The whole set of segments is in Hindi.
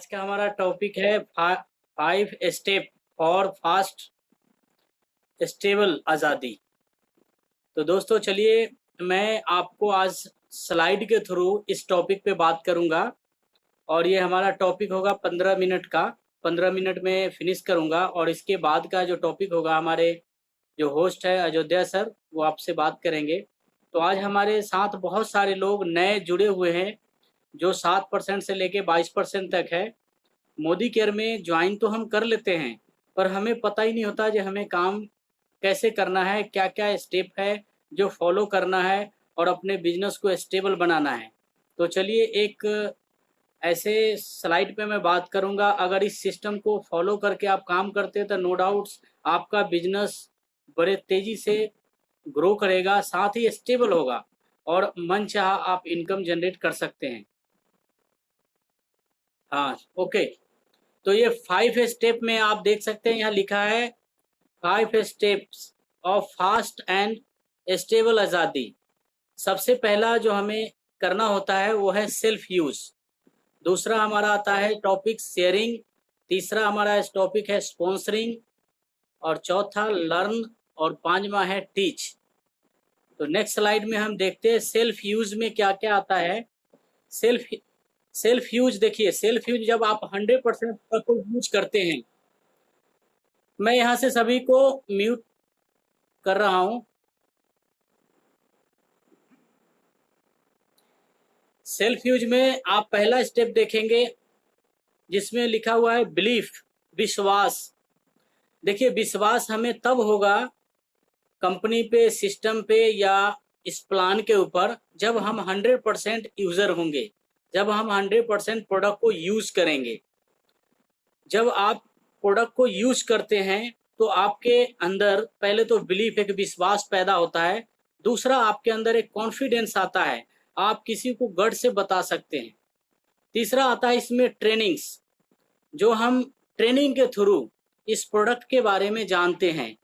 का हमारा टॉपिक है 5 स्टेप फॉर फास्ट स्टेबल आज़ादी। तो दोस्तों चलिए मैं आपको आज स्लाइड के थ्रू इस टॉपिक पे बात करूंगा और ये हमारा टॉपिक होगा 15 मिनट का। 15 मिनट में फिनिश करूंगा और इसके बाद का जो टॉपिक होगा हमारे जो होस्ट है अयोध्या सर वो आपसे बात करेंगे। तो आज हमारे साथ बहुत सारे लोग नए जुड़े हुए हैं जो 7% से लेके 22% तक है। मोदी केयर में ज्वाइन तो हम कर लेते हैं पर हमें पता ही नहीं होता कि हमें काम कैसे करना है, क्या क्या स्टेप है जो फॉलो करना है और अपने बिजनेस को स्टेबल बनाना है। तो चलिए एक ऐसे स्लाइड पे मैं बात करूंगा, अगर इस सिस्टम को फॉलो करके आप काम करते हैं तो नो डाउट्स आपका बिजनेस बड़े तेजी से ग्रो करेगा, साथ ही स्टेबल होगा और मनचाहा आप इनकम जनरेट कर सकते हैं। हाँ ओके। तो ये 5 स्टेप में आप देख सकते हैं यहाँ लिखा है 5 steps of fast and stable आज़ादी। सबसे पहला जो हमें करना होता है वो है सेल्फ यूज। दूसरा हमारा आता है टॉपिक शेयरिंग। तीसरा हमारा टॉपिक है स्पॉन्सरिंग और चौथा लर्न और पांचवा है टीच। तो नेक्स्ट स्लाइड में हम देखते हैं सेल्फ यूज में क्या क्या आता है। सेल्फ यूज देखिए, सेल्फ यूज जब आप 100% को यूज करते हैं। मैं यहाँ से सभी को म्यूट कर रहा हूँ। सेल्फ यूज में आप पहला स्टेप देखेंगे जिसमें लिखा हुआ है बिलीफ, विश्वास। देखिए विश्वास हमें तब होगा कंपनी पे, सिस्टम पे या इस प्लान के ऊपर जब हम 100% यूजर होंगे, जब हम 100% प्रोडक्ट को यूज करेंगे। जब आप प्रोडक्ट को यूज करते हैं तो आपके अंदर पहले तो बिलीफ, एक विश्वास पैदा होता है। दूसरा आपके अंदर एक कॉन्फिडेंस आता है, आप किसी को गढ़ से बता सकते हैं। तीसरा आता है इसमें ट्रेनिंग्स, जो हम ट्रेनिंग के थ्रू इस प्रोडक्ट के बारे में जानते हैं।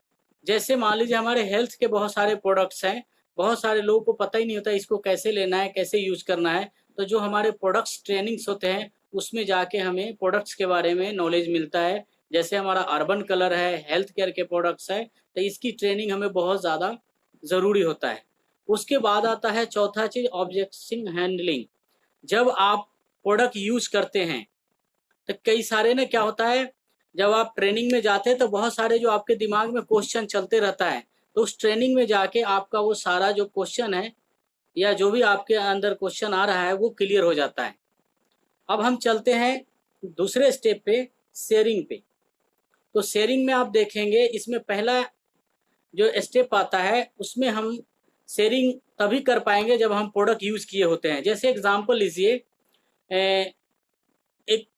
जैसे मान लीजिए हमारे हेल्थ के बहुत सारे प्रोडक्ट्स हैं, बहुत सारे लोगों को पता ही नहीं होता इसको कैसे लेना है, कैसे यूज करना है। तो जो हमारे प्रोडक्ट्स ट्रेनिंग्स होते हैं उसमें जाके हमें प्रोडक्ट्स के बारे में नॉलेज मिलता है। जैसे हमारा अर्बन कलर है, हेल्थ केयर के प्रोडक्ट्स है, तो इसकी ट्रेनिंग हमें बहुत ज़्यादा ज़रूरी होता है। उसके बाद आता है चौथा चीज़ ऑब्जेक्शन हैंडलिंग। जब आप प्रोडक्ट यूज करते हैं तो कई सारे ना क्या होता है, जब आप ट्रेनिंग में जाते हैं तो बहुत सारे जो आपके दिमाग में क्वेश्चन चलते रहता है, तो उस ट्रेनिंग में जाके आपका वो सारा जो क्वेश्चन है या जो भी आपके अंदर क्वेश्चन आ रहा है वो क्लियर हो जाता है। अब हम चलते हैं दूसरे स्टेप पे, शेयरिंग पे। तो शेयरिंग में आप देखेंगे इसमें पहला जो स्टेप आता है उसमें हम शेयरिंग तभी कर पाएंगे जब हम प्रोडक्ट यूज किए होते हैं। जैसे एग्जांपल लीजिए, एक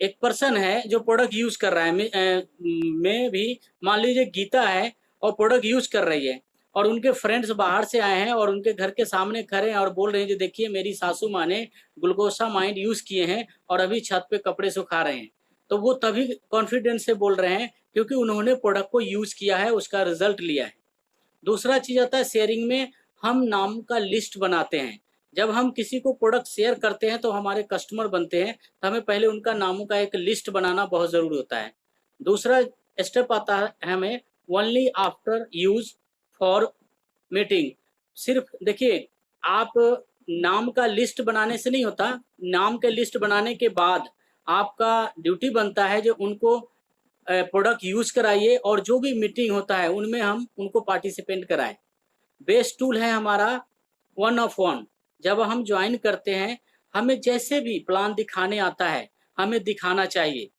एक पर्सन है जो प्रोडक्ट यूज कर रहा है, मैं भी मान लीजिए गीता है और प्रोडक्ट यूज कर रही है और उनके फ्रेंड्स बाहर से आए हैं और उनके घर के सामने खड़े हैं और बोल रहे हैं जो देखिए मेरी सासू माँ ने ग्लूकोसा माइंड यूज किए हैं और अभी छत पे कपड़े सुखा रहे हैं। तो वो तभी कॉन्फिडेंस से बोल रहे हैं क्योंकि उन्होंने प्रोडक्ट को यूज किया है, उसका रिजल्ट लिया है। दूसरा चीज आता है शेयरिंग में, हम नाम का लिस्ट बनाते हैं। जब हम किसी को प्रोडक्ट शेयर करते हैं तो हमारे कस्टमर बनते हैं, तो हमें पहले उनका नामों का एक लिस्ट बनाना बहुत ज़रूरी होता है। दूसरा स्टेप आता है हमें only after use for meeting. सिर्फ देखिए, आप नाम का लिस्ट बनाने से नहीं होता, नाम के लिस्ट बनाने के बाद आपका ड्यूटी बनता है जो उनको प्रोडक्ट यूज कराइए और जो भी मीटिंग होता है उनमें हम उनको पार्टिसिपेंट कराएं। बेस्ट टूल है हमारा वन ऑफ वन। जब हम ज्वाइन करते हैं हमें जैसे भी प्लान दिखाने आता है हमें दिखाना चाहिए।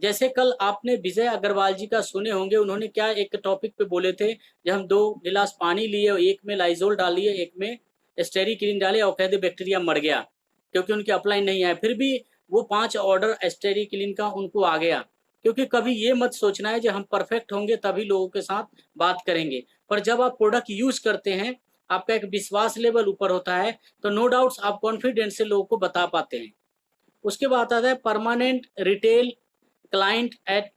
जैसे कल आपने विजय अग्रवाल जी का सुने होंगे, उन्होंने क्या एक टॉपिक पे बोले थे, जब हम 2 गिलास पानी लिए, एक में लाइजोल डालिए, एक में स्टेरिक्लीन डाले और कहते बैक्टीरिया मर गया क्योंकि उनकी अपलाइन नहीं है। फिर भी वो 5 ऑर्डर स्टेरिक्लीन का उनको आ गया। क्योंकि कभी ये मत सोचना है कि हम परफेक्ट होंगे तभी लोगों के साथ बात करेंगे, पर जब आप प्रोडक्ट यूज करते हैं आपका एक विश्वास लेवल ऊपर होता है तो नो डाउट्स आप कॉन्फिडेंस से लोगों को बता पाते हैं। उसके बाद आता है permanent retail client at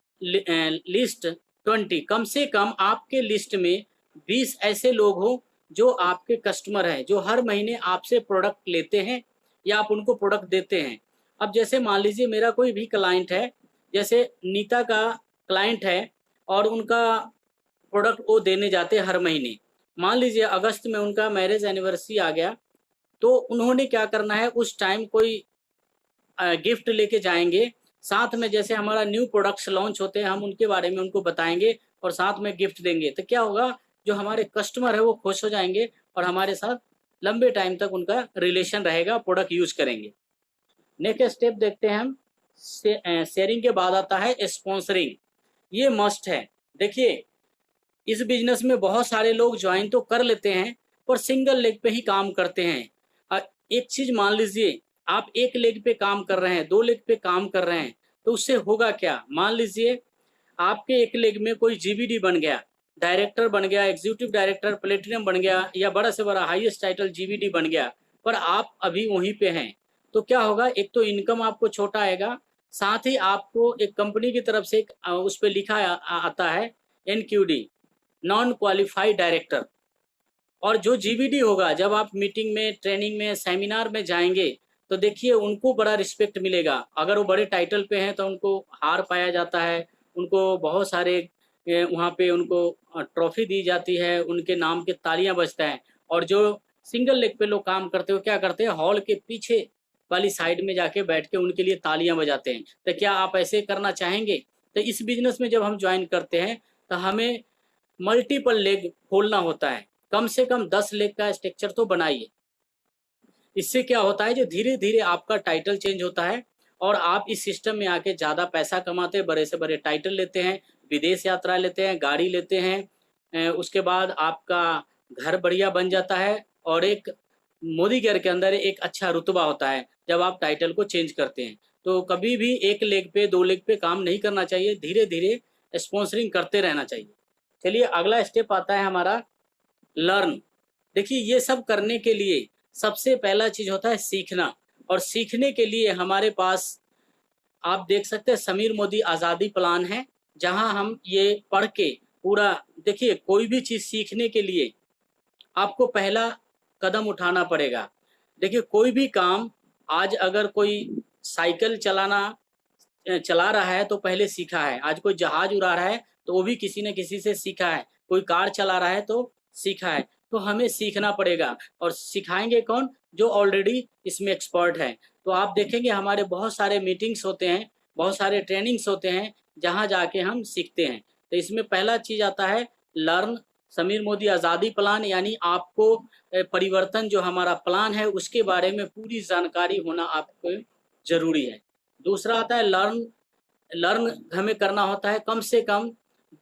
least 20। कम से कम आपके लिस्ट में 20 ऐसे लोग हो जो आपके कस्टमर हैं, जो हर महीने आपसे प्रोडक्ट लेते हैं या आप उनको प्रोडक्ट देते हैं। अब जैसे मान लीजिए मेरा कोई भी क्लाइंट है, जैसे नीता का क्लाइंट है और उनका प्रोडक्ट वो देने जाते हैं हर महीने। मान लीजिए अगस्त में उनका मैरिज एनिवर्सरी आ गया, तो उन्होंने क्या करना है, उस टाइम कोई गिफ्ट लेके जाएंगे। साथ में जैसे हमारा न्यू प्रोडक्ट्स लॉन्च होते हैं, हम उनके बारे में उनको बताएंगे और साथ में गिफ्ट देंगे। तो क्या होगा, जो हमारे कस्टमर है वो खुश हो जाएंगे और हमारे साथ लंबे टाइम तक उनका रिलेशन रहेगा, प्रोडक्ट यूज करेंगे। नेक्स्ट स्टेप देखते हैं हम। शेयरिंग के बाद आता है स्पॉन्सरिंग। ये मस्ट है। देखिए, इस बिजनेस में बहुत सारे लोग ज्वाइन तो कर लेते हैं पर सिंगल लेग पे ही काम करते हैं। एक चीज मान लीजिए, आप एक लेग पे काम कर रहे हैं, दो लेग पे काम कर रहे हैं, तो उससे होगा क्या। मान लीजिए आपके एक लेग में कोई जीबीडी बन गया, डायरेक्टर बन गया, एग्जीक्यूटिव डायरेक्टर प्लेटिनम बन गया, या बड़ा से बड़ा हाईएस्ट टाइटल जीबीडी बन गया, पर आप अभी वहीं पे हैं। तो क्या होगा, एक तो इनकम आपको छोटा आएगा, साथ ही आपको एक कंपनी की तरफ से उस पर लिखा आता है एनक्यूडी, नॉन क्वालिफाइड डायरेक्टर। और जो जीबीडी होगा, जब आप मीटिंग में, ट्रेनिंग में, सेमिनार में जाएंगे, तो देखिए उनको बड़ा रिस्पेक्ट मिलेगा। अगर वो बड़े टाइटल पे हैं तो उनको हार पाया जाता है, उनको बहुत सारे वहाँ पे उनको ट्रॉफी दी जाती है, उनके नाम के तालियां बजता है। और जो सिंगल लेग पे लोग काम करते हो क्या करते हैं, हॉल के पीछे वाली साइड में जाके बैठ के उनके लिए तालियां बजाते हैं। तो क्या आप ऐसे करना चाहेंगे। तो इस बिजनेस में जब हम ज्वाइन करते हैं तो हमें मल्टीपल लेग खोलना होता है, कम से कम 10 लेग का स्ट्रक्चर तो बनाइए। इससे क्या होता है, जो धीरे धीरे आपका टाइटल चेंज होता है और आप इस सिस्टम में आके ज़्यादा पैसा कमाते हैं, बड़े से बड़े टाइटल लेते हैं, विदेश यात्रा लेते हैं, गाड़ी लेते हैं। उसके बाद आपका घर बढ़िया बन जाता है और एक मोदी केयर के अंदर एक अच्छा रुतबा होता है जब आप टाइटल को चेंज करते हैं। तो कभी भी एक लेग पे, दो लेग पे काम नहीं करना चाहिए, धीरे धीरे स्पॉन्सरिंग करते रहना चाहिए। चलिए, अगला स्टेप आता है हमारा लर्न। देखिए, ये सब करने के लिए सबसे पहला चीज होता है सीखना। और सीखने के लिए हमारे पास, आप देख सकते हैं, समीर मोदी आज़ादी प्लान है, जहां हम ये पढ़ के पूरा, देखिए कोई भी चीज सीखने के लिए आपको पहला कदम उठाना पड़ेगा। देखिए, कोई भी काम, आज अगर कोई साइकिल चला रहा है तो पहले सीखा है, आज कोई जहाज उड़ा रहा है तो वो भी किसी न किसी से सीखा है, कोई कार चला रहा है तो सीखा है। तो हमें सीखना पड़ेगा, और सिखाएंगे कौन, जो ऑलरेडी इसमें एक्सपर्ट है। तो आप देखेंगे हमारे बहुत सारे मीटिंग्स होते हैं, बहुत सारे ट्रेनिंग्स होते हैं, जहाँ जाके हम सीखते हैं। तो इसमें पहला चीज आता है लर्न, समीर मोदी आज़ादी प्लान, यानी आपको परिवर्तन, जो हमारा प्लान है उसके बारे में पूरी जानकारी होना आपको जरूरी है। दूसरा आता है लर्न। लर्न हमें करना होता है कम से कम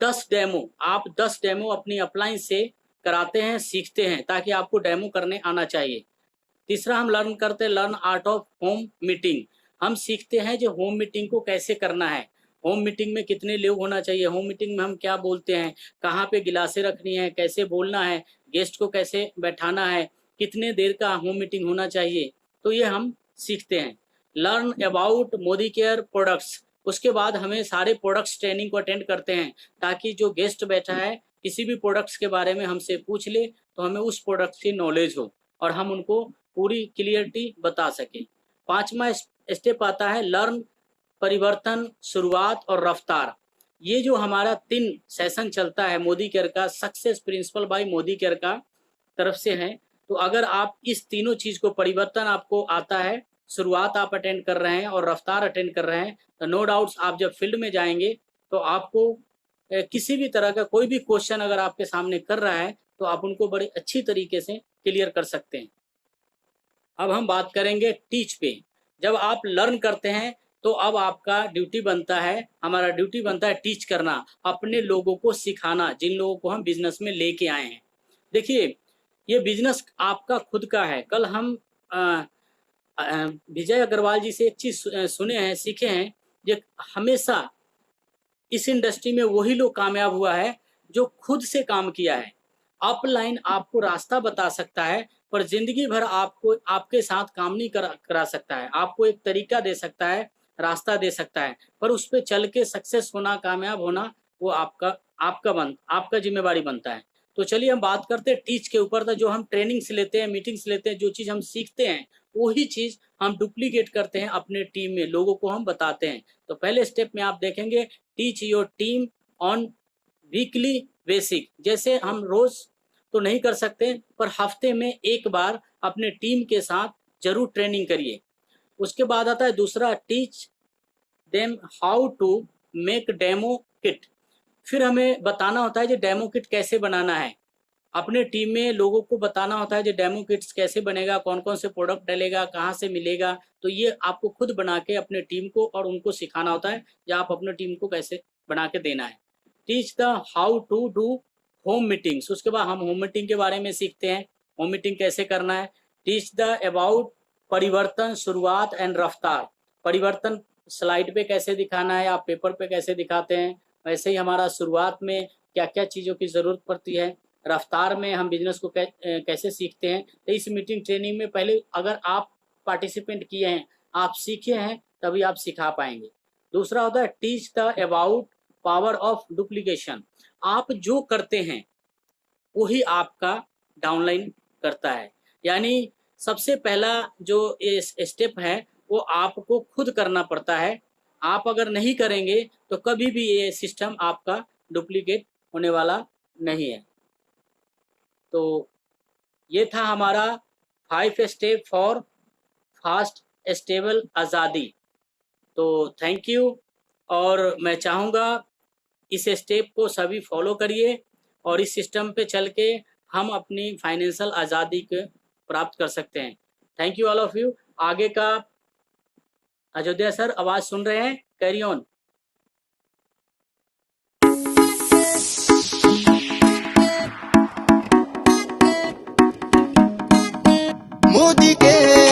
10 डेमो। आप 10 डेमो अपनी अपलाइन से कराते हैं, सीखते हैं, ताकि आपको डेमो करने आना चाहिए। तीसरा हम लर्न करते हैं learn art of home meeting. हम सीखते हैं जो होम मीटिंग को कैसे करना है, होम मीटिंग में कितने लोग होना चाहिए, होम मीटिंग में हम क्या बोलते हैं, कहाँ पे गिलासें रखनी है, कैसे बोलना है, गेस्ट को कैसे बैठाना है, कितने देर का होम मीटिंग होना चाहिए। तो ये हम सीखते हैं। Learn about Modi care products. उसके बाद हमें सारे प्रोडक्ट्स ट्रेनिंग को अटेंड करते हैं, ताकि जो गेस्ट बैठा है किसी भी प्रोडक्ट्स के बारे में हमसे पूछ ले तो हमें उस प्रोडक्ट की नॉलेज हो और हम उनको पूरी क्लियरिटी बता सके। पांचवा स्टेप आता है लर्न, परिवर्तन, शुरुआत और रफ्तार। ये जो हमारा 3 सेशन चलता है मोदी केयर का, success principal bye Modi care का तरफ से है। तो अगर आप इस तीनों चीज को, परिवर्तन आपको आता है, शुरुआत आप अटेंड कर रहे हैं और रफ्तार अटेंड कर रहे हैं, तो नो डाउट्स आप जब फील्ड में जाएंगे तो आपको किसी भी तरह का कोई भी क्वेश्चन अगर आपके सामने कर रहा है तो आप उनको बड़ी अच्छी तरीके से क्लियर कर सकते हैं। अब हम बात करेंगे टीच पे। जब आप लर्न करते हैं तो अब आपका ड्यूटी बनता है, हमारा ड्यूटी बनता है टीच करना, अपने लोगों को सिखाना, जिन लोगों को हम बिजनेस में लेके आए हैं। देखिए, ये बिजनेस आपका खुद का है। कल हम विजय अग्रवाल जी से एक चीज सुने हैं, सीखे हैं, जो हमेशा इस इंडस्ट्री में वही लोग कामयाब हुआ है जो खुद से काम किया है। अपलाइन आपको रास्ता बता सकता है, पर जिंदगी भर आपको, आपके साथ काम नहीं करा सकता है। आपको एक तरीका दे सकता है, रास्ता दे सकता है, पर उस पर चल के सक्सेस होना, कामयाब होना, वो आपका आपका जिम्मेवारी बनता है। तो चलिए हम बात करते हैं टीच के ऊपर। था जो हम ट्रेनिंग्स लेते हैं, मीटिंग्स लेते हैं, जो चीज़ हम सीखते हैं वही चीज़ हम डुप्लीकेट करते हैं अपने टीम में, लोगों को हम बताते हैं। तो पहले स्टेप में आप देखेंगे teach your team on weekly basic. जैसे हम रोज तो नहीं कर सकते, पर हफ्ते में एक बार अपने टीम के साथ जरूर ट्रेनिंग करिए। उसके बाद आता है दूसरा, teach them how to make demo kit. फिर हमें बताना होता है जो डेमो किट कैसे बनाना है। अपने टीम में लोगों को बताना होता है जो डेमो किट्स कैसे बनेगा, कौन कौन से प्रोडक्ट डलेगा, कहाँ से मिलेगा। तो ये आपको खुद बना के अपने टीम को और उनको सिखाना होता है या आप अपने टीम को कैसे बना के देना है। Teach the how to do home meetings. उसके बाद हम होम मीटिंग के बारे में सीखते हैं, होम मीटिंग कैसे करना है। टीच द अबाउट परिवर्तन, शुरुआत एंड रफ्तार। परिवर्तन स्लाइड पे कैसे दिखाना है, आप पेपर पे कैसे दिखाते हैं, वैसे ही हमारा शुरुआत में क्या क्या चीज़ों की ज़रूरत पड़ती है, रफ्तार में हम बिजनेस को कैसे सीखते हैं। तो इस मीटिंग ट्रेनिंग में पहले अगर आप पार्टिसिपेंट किए हैं, आप सीखे हैं, तभी आप सिखा पाएंगे। दूसरा होता है teach the about power of duplication. आप जो करते हैं वही आपका डाउनलाइन करता है। यानी सबसे पहला जो स्टेप है वो आपको खुद करना पड़ता है। आप अगर नहीं करेंगे तो कभी भी ये सिस्टम आपका डुप्लीकेट होने वाला नहीं है। तो ये था हमारा 5 स्टेप फॉर फास्ट स्टेबल आज़ादी। तो थैंक यू। और मैं चाहूँगा इस स्टेप को सभी फॉलो करिए और इस सिस्टम पे चल के हम अपनी फाइनेंशियल आज़ादी को प्राप्त कर सकते हैं। Thank you all of you. आगे का अयोध्या सर आवाज़ सुन रहे हैं, कैरी ऑन। मोदी के